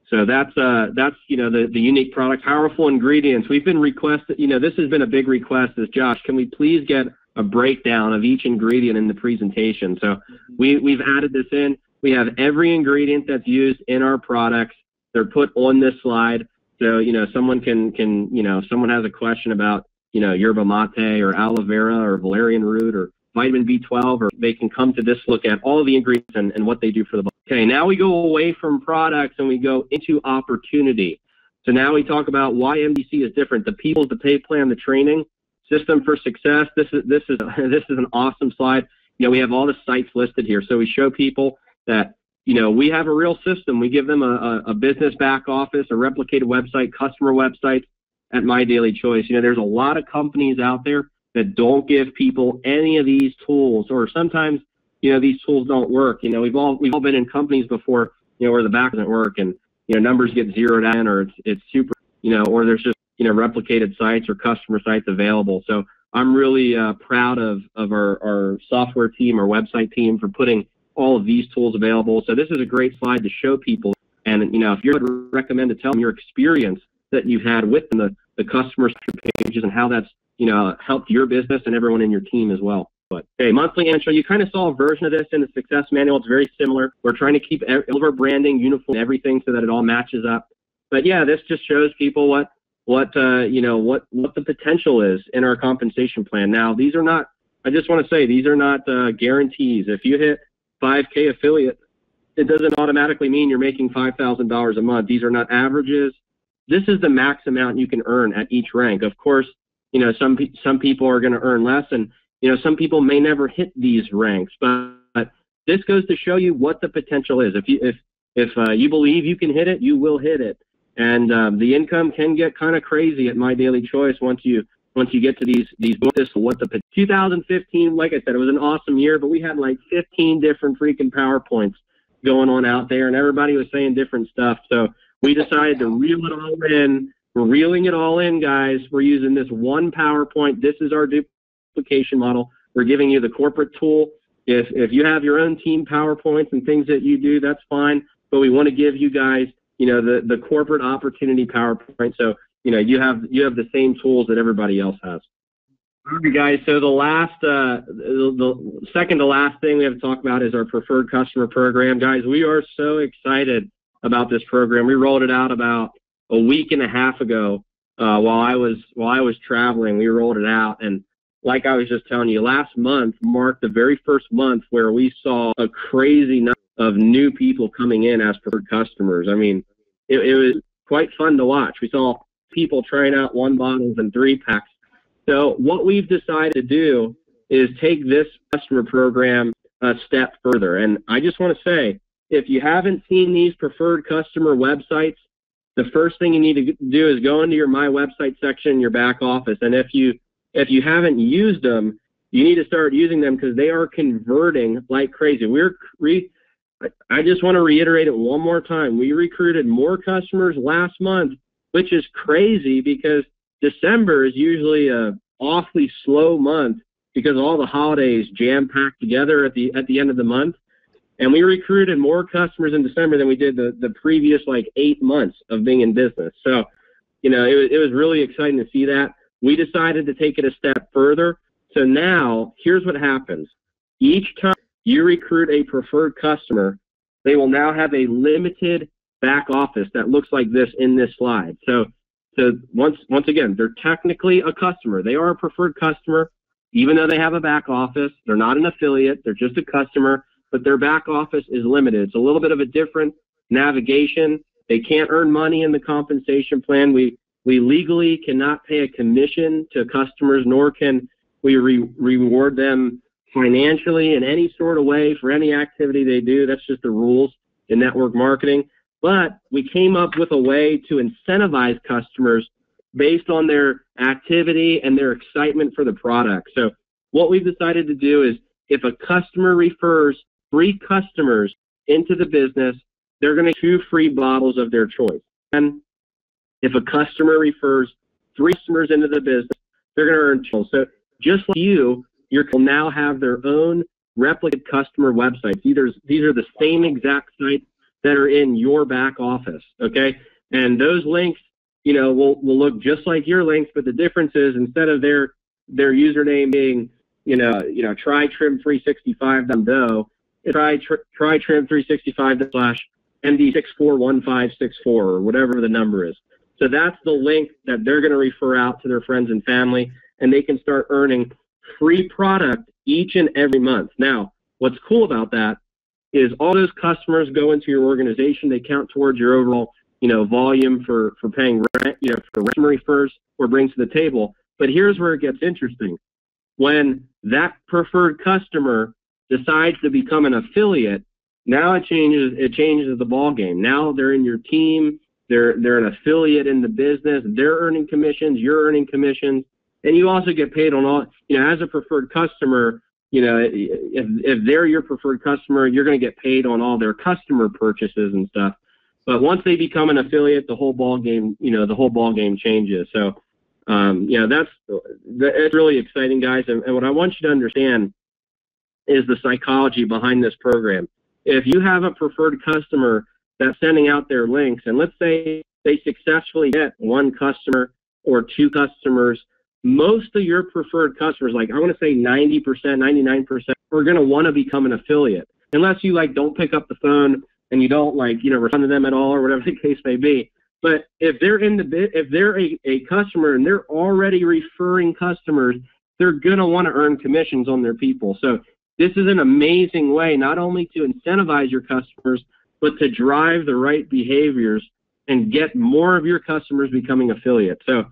So that's the unique product, powerful ingredients. We've been requested, this has been a big request is, Josh, can we please get a breakdown of each ingredient in the presentation? So we've added this in. We have every ingredient that's used in our products. They're put on this slide. So, someone someone has a question about, yerba mate or aloe vera or valerian root or vitamin B12, or they can come to this, look at all the ingredients and what they do for the body. Okay, now we go away from products and we go into opportunity. So now we talk about why MDC is different. The people, the pay plan, the training system for success. This is an awesome slide. We have all the sites listed here. So we show people that, we have a real system. We give them a business back office, a replicated website, customer websites at My Daily Choice. There's a lot of companies out there that don't give people any of these tools, or sometimes, these tools don't work. We've all been in companies before, where the back doesn't work, and numbers get zeroed in, or it's super, or there's just, replicated sites or customer sites available. So I'm really proud of our software team, our website team, for putting all of these tools available. So this is a great slide to show people. And, if you would recommend to tell them your experience that you've had with the customer pages and how that's, helped your business and everyone in your team as well. But hey, monthly intro, you kind of saw a version of this in the success manual. It's very similar. We're trying to keep all of our branding uniform, everything, so that it all matches up. But yeah, this just shows people what the potential is in our compensation plan. Now, these are not, I just want to say, these are not guarantees. If you hit 5K affiliate, it doesn't automatically mean you're making $5,000 a month. These are not averages. This is the max amount you can earn at each rank. Of course, some people are going to earn less, and some people may never hit these ranks. But this goes to show you what the potential is. If you believe you can hit it, you will hit it. And the income can get kind of crazy at My Daily Choice once you get to these books. 2015, like I said, it was an awesome year, but we had like 15 different freaking PowerPoints going on out there, and everybody was saying different stuff. So we decided to reel it all in. We're reeling it all in, guys. We're using this one PowerPoint. This is our duplication model. We're giving you the corporate tool. If you have your own team PowerPoints and things that you do, that's fine. But we want to give you guys, the corporate opportunity PowerPoint. So, you have the same tools that everybody else has. All right, guys. So the second to last thing we have to talk about is our preferred customer program. Guys, we are so excited about this program. We rolled it out about a week and a half ago while I was traveling. We rolled it out, and like I was just telling you, last month marked the very first month where we saw a crazy number of new people coming in as preferred customers. I mean, it was quite fun to watch. We saw people trying out 1 bottles and 3-packs. So what we've decided to do is take this customer program a step further. And I just want to say, if you haven't seen these preferred customer websites, the first thing you need to do is go into your My Website section in your back office. And if you haven't used them, you need to start using them, because they are converting like crazy. I just want to reiterate it one more time. We recruited more customers last month, which is crazy because December is usually a awfully slow month because all the holidays jam-packed together at the end of the month. And we recruited more customers in December than we did the previous 8 months of being in business. So, it was really exciting to see that. We decided to take it a step further. So now, here's what happens. Each time you recruit a preferred customer, they will now have a limited back office that looks like this in this slide. So once again, they're technically a customer. They are a preferred customer, even though they have a back office. They're not an affiliate. They're just a customer, but their back office is limited. It's a little bit of a different navigation. They can't earn money in the compensation plan. We legally cannot pay a commission to customers, nor can we reward them financially in any sort of way for any activity they do. That's just the rules in network marketing. But we came up with a way to incentivize customers based on their activity and their excitement for the product. So what we've decided to do is, if a customer refers 3 customers into the business, they're going to get 2 free bottles of their choice. And if a customer refers 3 customers into the business, they're going to earn 2. So just like you will now have their own replicate customer websites. These are the same exact sites that are in your back office, okay? And those links, will look just like your links, but the difference is, instead of their username being, try trim365.do, try trim365/MD641564 or whatever the number is. So that's the link that they're going to refer out to their friends and family, and they can start earning free product each and every month. Now, what's cool about that is all those customers go into your organization. They count towards your overall, volume for paying rent, for rent refers or brings to the table. But here's where it gets interesting. When that preferred customer decides to become an affiliate, now it changes the ball game. Now they're in your team. They're an affiliate in the business. They're earning commissions. You're earning commissions. And you also get paid on all, as a preferred customer, if they're your preferred customer, you're going to get paid on all their customer purchases and stuff. But once they become an affiliate, the whole ball game, the whole ball game changes. So, that's really exciting, guys. And what I want you to understand is the psychology behind this program. If you have a preferred customer that's sending out their links, and let's say they successfully get one customer or two customers, most of your preferred customers, like I want to say 90%, 99%, are going to want to become an affiliate, unless you don't pick up the phone and you don't respond to them at all, or whatever the case may be. But if they're if they're a customer and they're already referring customers, they're going to want to earn commissions on their people. So this is an amazing way not only to incentivize your customers, but to drive the right behaviors and get more of your customers becoming affiliates. So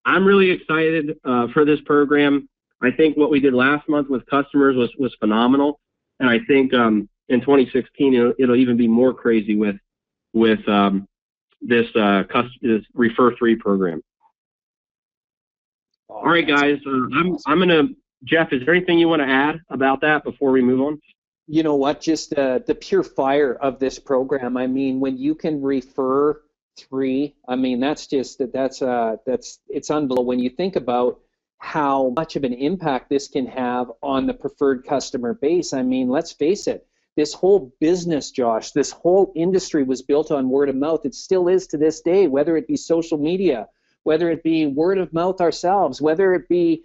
I'm really excited for this program. I think what we did last month with customers was phenomenal. And I think in 2016, it'll even be more crazy with this Refer 3 program. All right, guys. I'm going to, Jeff, is there anything you want to add about that before we move on? You know what? Just the pure fire of this program. I mean, when you can refer 3, I mean, it's unbelievable when you think about how much of an impact this can have on the preferred customer base. I mean, let's face it, this whole business, Josh, this whole industry was built on word of mouth. It still is to this day, whether it be social media, whether it be word of mouth ourselves, whether it be,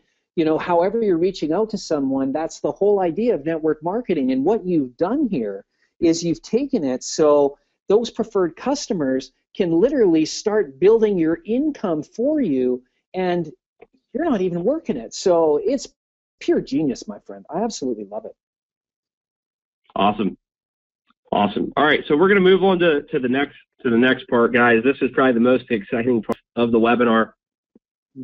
however you're reaching out to someone. That's the whole idea of network marketing. And what you've done here is you've taken it so those preferred customers can literally start building your income for you, and you're not even working it. So it's pure genius, my friend. I absolutely love it. Awesome. All right, so we're going to move on to the next part, guys. This is probably the most exciting part of the webinar.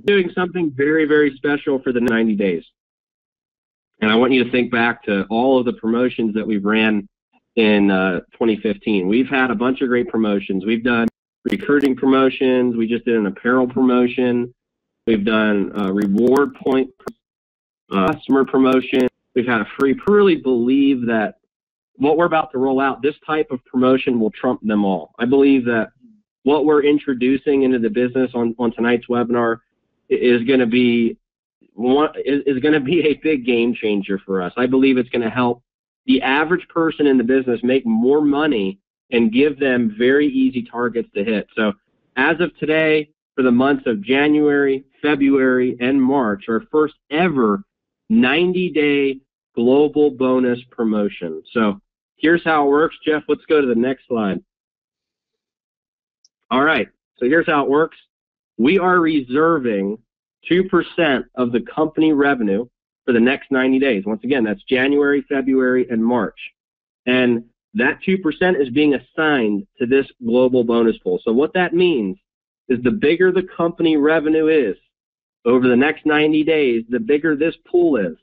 Doing something very, very special for the 90 days. And I want you to think back to all of the promotions that we've ran in 2015. We've had a bunch of great promotions. We've done recruiting promotions. We just did an apparel promotion. We've done reward point customer promotion. We've had a free. I really believe that what we're about to roll out, this type of promotion will trump them all. I believe that what we're introducing into the business on tonight's webinar is going to be a big game changer for us. I believe it's going to help the average person in the business make more money and give them very easy targets to hit. So as of today, for the months of January, February, and March, our first ever 90-day global bonus promotion. So here's how it works. Jeff, let's go to the next slide. All right, so here's how it works. We are reserving 2% of the company revenue for the next 90 days. Once again, that's January, February, and March. And that 2% is being assigned to this global bonus pool. So what that means is the bigger the company revenue is over the next 90 days, the bigger this pool is.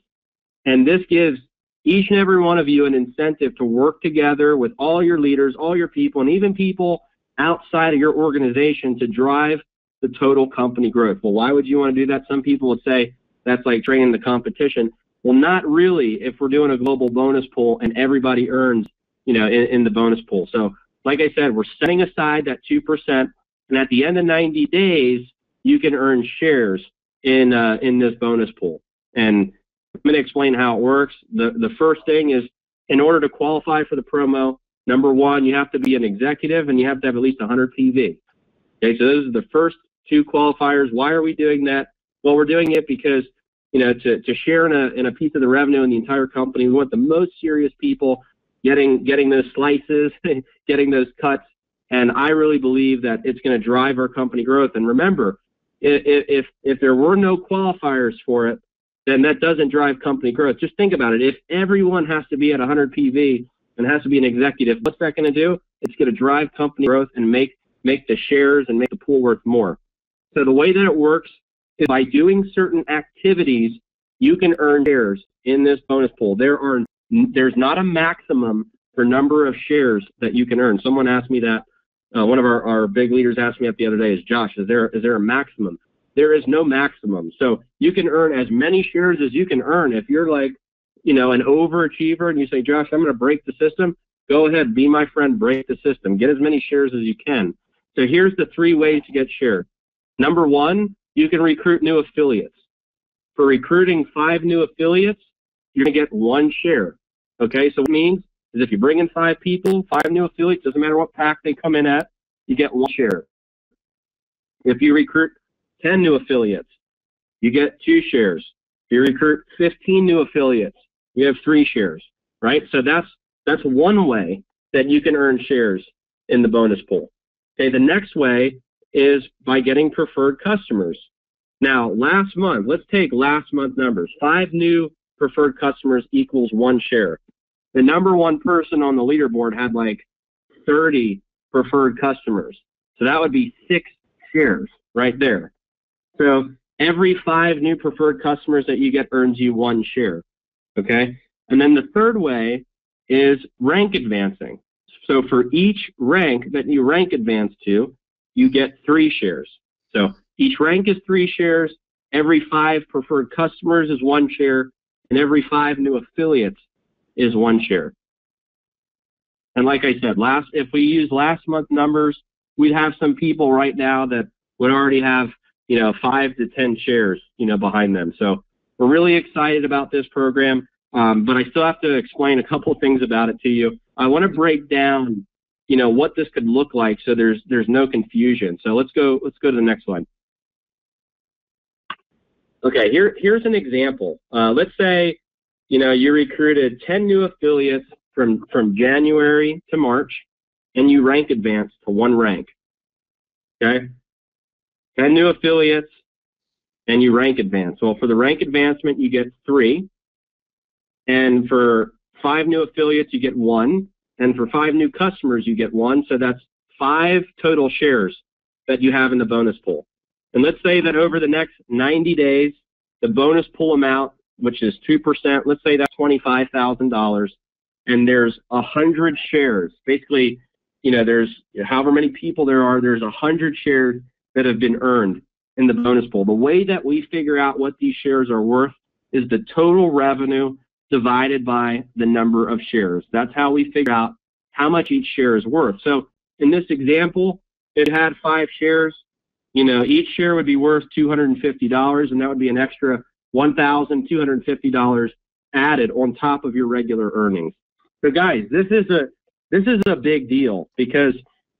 And this gives each and every one of you an incentive to work together with all your leaders, all your people, and even people outside of your organization to drive the total company growth. Well, why would you want to do that? Some people would say that's like training the competition. Well, not really if we're doing a global bonus pool and everybody earns, in the bonus pool. So like I said, we're setting aside that 2%, and at the end of 90 days, you can earn shares in this bonus pool. And I'm going to explain how it works. The first thing is, in order to qualify for the promo, number one, you have to be an executive and you have to have at least 100 PV. Okay, so those are the first two qualifiers. Why are we doing that? Well, we're doing it because, to share in a piece of the revenue in the entire company, we want the most serious people getting those slices, getting those cuts. And I really believe that it's going to drive our company growth. And remember, if there were no qualifiers for it, then that doesn't drive company growth. Just think about it. If everyone has to be at 100 PV and has to be an executive, what's that going to do? It's going to drive company growth and make the shares and make the pool worth more. So the way that it works is by doing certain activities, you can earn shares in this bonus pool. There's not a maximum for number of shares that you can earn. Someone asked me that. One of our big leaders asked me that the other day, Josh, is there a maximum? There is no maximum. So you can earn as many shares as you can earn. If you're like, an overachiever and you say, Josh, I'm going to break the system, Go ahead, be my friend, break the system. Get as many shares as you can. So here's the 3 ways to get shares. Number 1, you can recruit new affiliates. For recruiting 5 new affiliates, you're going to get 1 share. Okay, so what it means is if you bring in 5 people, 5 new affiliates, doesn't matter what pack they come in at, you get 1 share. If you recruit 10 new affiliates, you get 2 shares. If you recruit 15 new affiliates, you have 3 shares, right? So that's one way that you can earn shares in the bonus pool. Okay, the next way is by getting preferred customers. Now, last month, let's take last month numbers. 5 new preferred customers equals 1 share. The number 1 person on the leaderboard had like 30 preferred customers. So that would be 6 shares right there. So every 5 new preferred customers that you get earns you 1 share. Okay? And then the third way is rank advancing. So for each rank that you rank advance to, you get 3 shares. So each rank is 3 shares, every 5 preferred customers is 1 share, and every 5 new affiliates is 1 share. And like I said, if we use last month numbers, we'd have some people right now that would already have 5 to 10 shares behind them. So we're really excited about this program, but I still have to explain a couple of things about it to you. I want to break down what this could look like so there's no confusion. So let's go to the next slide. Okay, here's an example. Let's say you recruited 10 new affiliates from January to March, and you rank advance to 1 rank. Okay, 10 new affiliates, and you rank advance. Well, for the rank advancement, you get 3, and for 5 new affiliates, you get 1, and for 5 new customers, you get 1. So that's 5 total shares that you have in the bonus pool. And let's say that over the next 90 days, the bonus pool amount, which is 2%, let's say that's $25,000, and there's 100 shares. Basically, there's however many people there's 100 shares that have been earned in the bonus pool. The way that we figure out what these shares are worth is the total revenue divided by the number of shares. That's how we figure out how much each share is worth. So in this example, it had 5 shares. Each share would be worth $250, and that would be an extra $1,250 added on top of your regular earnings. So guys, this is a big deal because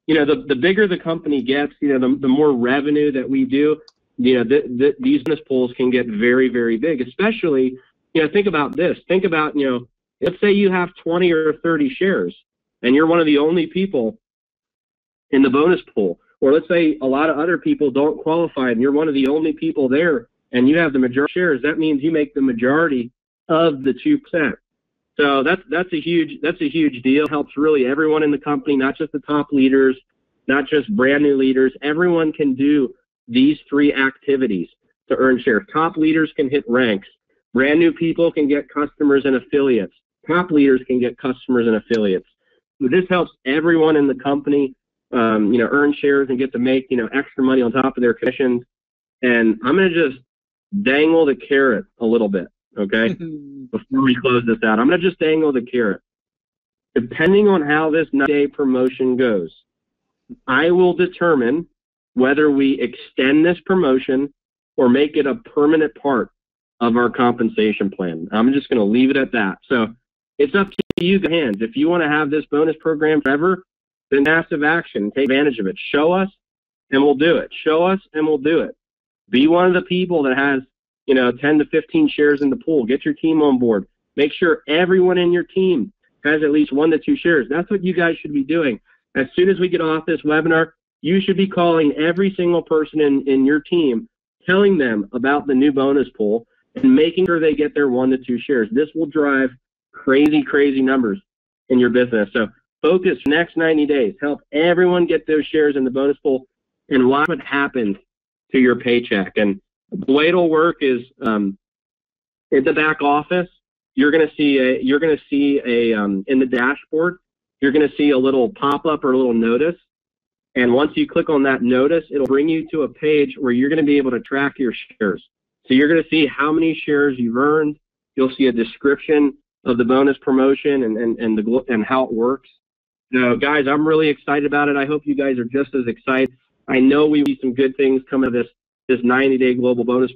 the bigger the company gets, the more revenue that we do, these bonus pools can get very, very big. Especially, think about this. Think about, let's say you have 20 or 30 shares, and you're one of the only people in the bonus pool. Or let's say a lot of other people don't qualify, and you're one of the only people there, and you have the majority of shares. That means you make the majority of the 2%. So that's a huge deal. It helps really everyone in the company, not just the top leaders, not just brand new leaders. Everyone can do these 3 activities to earn shares. Top leaders can hit ranks. Brand new people can get customers and affiliates. Top leaders can get customers and affiliates. So this helps everyone in the company, earn shares and get to make, extra money on top of their commissions. And I'm going to just dangle the carrot a little bit, okay? Before we close this out, I'm going to just dangle the carrot. Depending on how this 90-day promotion goes, I will determine whether we extend this promotion or make it a permanent part of our compensation plan. I'm just going to leave it at that. So it's up to you guys. If you want to have this bonus program forever, then massive action. Take advantage of it. Show us, and we'll do it. Show us, and we'll do it. Be one of the people that has 10 to 15 shares in the pool. Get your team on board. Make sure everyone in your team has at least 1 to 2 shares. That's what you guys should be doing. As soon as we get off this webinar, you should be calling every single person in your team, telling them about the new bonus pool and making sure they get their 1 to 2 shares. This will drive crazy, crazy numbers in your business. So focus next 90 days. Help everyone get those shares in the bonus pool and watch what happens to your paycheck. And the way it'll work is in the back office, you're going to see in the dashboard, you're going to see a little pop-up or a little notice. And once you click on that notice, it'll bring you to a page where you're going to be able to track your shares. So you're going to see how many shares you've earned. You'll see a description of the bonus promotion and how it works. So, guys, I'm really excited about it. I hope you guys are just as excited. I know we see some good things coming out of this 90-day global bonus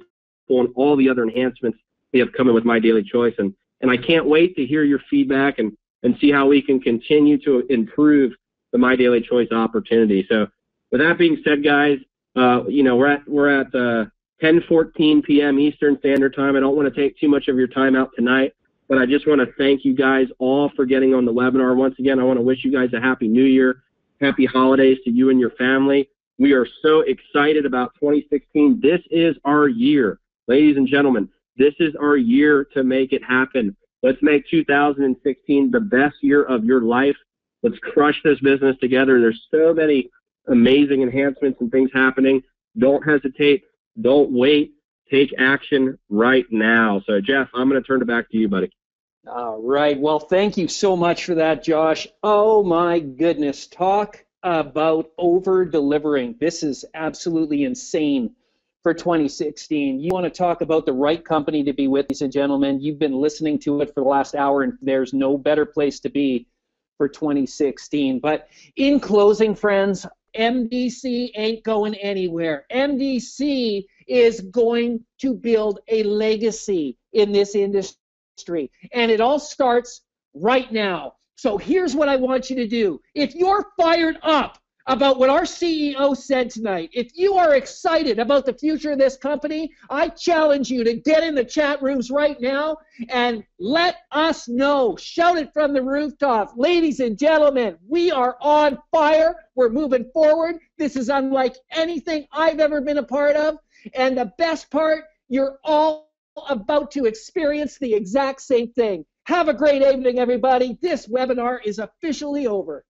pool and all the other enhancements we have coming with My Daily Choice. And I can't wait to hear your feedback and see how we can continue to improve the My Daily Choice opportunity. So with that being said, guys, we're at 10:14 p.m. Eastern Standard Time. I don't want to take too much of your time out tonight, but I just want to thank you guys all for getting on the webinar. Once again, I want to wish you guys a happy new year, happy holidays to you and your family. We are so excited about 2016. This is our year. Ladies and gentlemen, this is our year to make it happen. Let's make 2016 the best year of your life. Let's crush this business together. There's so many amazing enhancements and things happening. Don't hesitate. Don't wait. Take action right now. So, Jeff, I'm going to turn it back to you, buddy. All right. Well, thank you so much for that, Josh. Oh, my goodness. Talk about over-delivering. This is absolutely insane for 2016. You want to talk about the right company to be with, ladies and gentlemen. You've been listening to it for the last hour, and there's no better place to be for 2016. But in closing, friends, MDC ain't going anywhere. MDC is going to build a legacy in this industry, and it all starts right now. So here's what I want you to do. If you're fired up about what our CEO said tonight, if you are excited about the future of this company, I challenge you to get in the chat rooms right now and let us know. Shout it from the rooftop. Ladies and gentlemen, we are on fire. We're moving forward. This is unlike anything I've ever been a part of. And the best part, you're all about to experience the exact same thing. Have a great evening, everybody. This webinar is officially over.